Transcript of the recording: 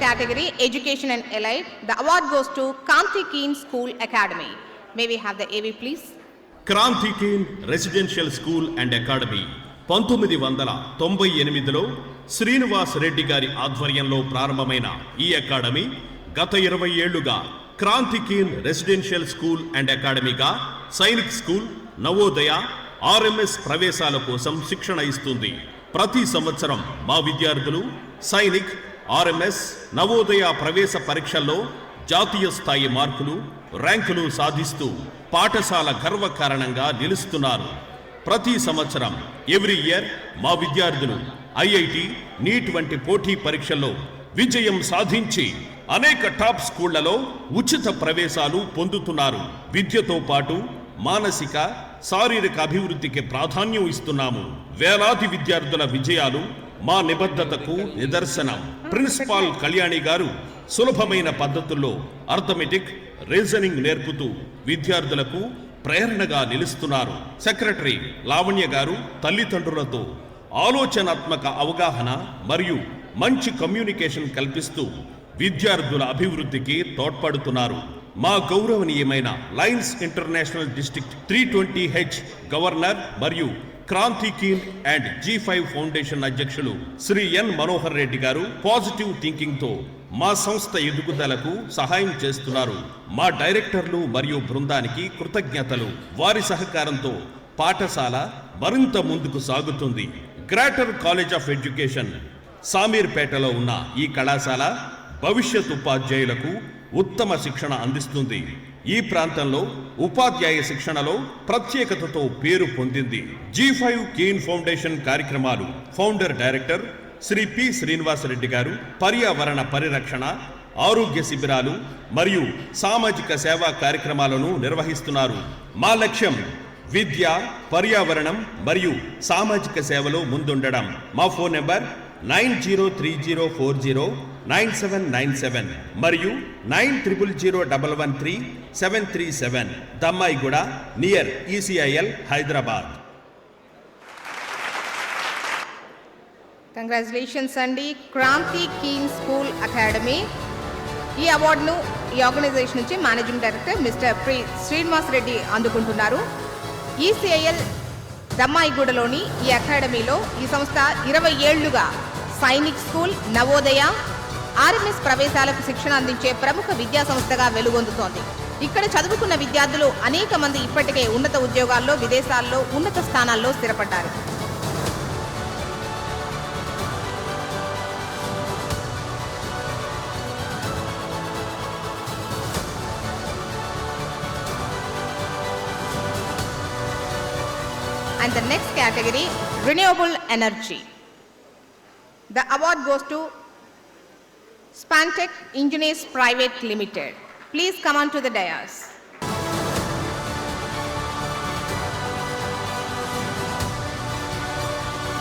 category, Education and Allied. The award goes to Kranti Keen School Academy. May we have the AV, please? Kranti Keen Residential School and Academy 1998లో Srinivas Reddy గారి ఆధ్వర్యంలో ప్రారంభమైన ఈ academy గత 20 ఏళ్లుగా Kranti Keen residential school and అకాడమీగా Sainik school, Navodaya, RMS ప్రవేశాల కోసం శిక్షణ ఇస్తుంది. ప్రతి సంవత్సరం మా విద్యార్థులు సైనిక్, ఆర్ఎంఎస్, నవోదయ ప్రవేశ పరీక్షల్లో జాతీయ స్థాయి మార్కులు, ర్యాంకులు సాధిస్తూ పాఠశాల గర్వకారణంగా నిలుస్తున్నారు. ప్రతి సంవత్సరం ఎవ్రీ ఇయర్ మా విద్యార్థులు ఐఐటి, నీట్ వంటి పోటీ పరీక్షల్లో విజయం సాధించి అనేక టాప్ స్కూళ్లలో ఉచిత ప్రవేశాలు పొందుతున్నారు. విద్యతో పాటు మానసిక, శారీరక అభివృద్ధికి ప్రాధాన్యం ఇస్తున్నాము. వేలాది విద్యార్థుల విజయాలు మా నిబద్ధతకు నిదర్శనం. ప్రిన్సిపాల్ కళ్యాణి గారు సులభమైన పద్ధతుల్లో అర్థమెటిక్, రీజనింగ్ నేర్పుతూ విద్యార్థులకు ప్రేరణగా నిలుస్తున్నారు. సెక్రటరీ లావణ్య గారు తల్లిదండ్రులతో ఆలోచనాత్మక అవగాహన మరియు మంచి కమ్యూనికేషన్ కల్పిస్తూ విద్యార్థుల అభివృద్ధికి తోడ్పడుతున్నారు. మా గౌరవనీయమైన Lions international district 320H governor మరియు Kranti keen and G5 foundation అధ్యక్షులు శ్రీ ఎన్ మనోహర్ రెడ్డి గారు పాజిటివ్ థింకింగ్ తో మా సంస్థ ఎదుగుదలకు సహాయం చేస్తున్నారు. మా డైరెక్టర్లు మరియు బృందానికి కృతజ్ఞతలు. వారి సహకారంతో పాఠశాల మరింత ముందుకు సాగుతుంది. గ్రేటర్ కాలేజ్ ఆఫ్ ఎడ్యుకేషన్ సామీర్పేటలో ఉన్న ఈ కళాశాల భవిష్యత్ ఉపాధ్యాయులకు ఉత్తమ శిక్షణ అందిస్తుంది. ఈ ప్రాంతంలో ఉపాధ్యాయ శిక్షణలో ప్రత్యేకతతో పేరు పొందింది. G5 కీన్ ఫౌండేషన్ కార్యక్రమాలు founder director Shri P Srinivasa Reddy garu పర్యావరణ పరిరక్షణ, ఆరోగ్య శిబిరాలు మరియు సామాజిక సేవా కార్యక్రమాలను నిర్వహిస్తున్నారు. మా లక్ష్యం విద్య, పర్యావరణం మరియు సామాజిక సేవలో ముందుండడం. మా ఫోన్ నెంబర్ 9030409797 మరియు 9000113737, Dammaiguda near ECIL, Hyderabad. Congratulations అండి, క్రాంతి కీన్ స్కూల్ అకాడమీ. ఈ అవార్డును ఈ ఆర్గనైజేషన్ నుంచి managing director mister Srinivas Reddy అందుకుంటున్నారు. ECIL దమ్మాయిగూడలోని ఈ అకాడమీలో ఈ సంస్థ 20 ఏళ్లుగా సైనిక్ స్కూల్, నవోదయ, ఆర్ఎంఎస్ ప్రవేశాలకు శిక్షణ అందించే ప్రముఖ విద్యా సంస్థగా వెలుగొందుతోంది. ఇక్కడ చదువుకున్న విద్యార్థులు అనేక మంది ఇప్పటికే ఉన్నత ఉద్యోగాల్లో, విదేశాల్లో ఉన్నత స్థానాల్లో స్థిరపడ్డారు. And the next category, renewable energy. The award goes to Spantech Engineers Private Limited. Please come on to the dais.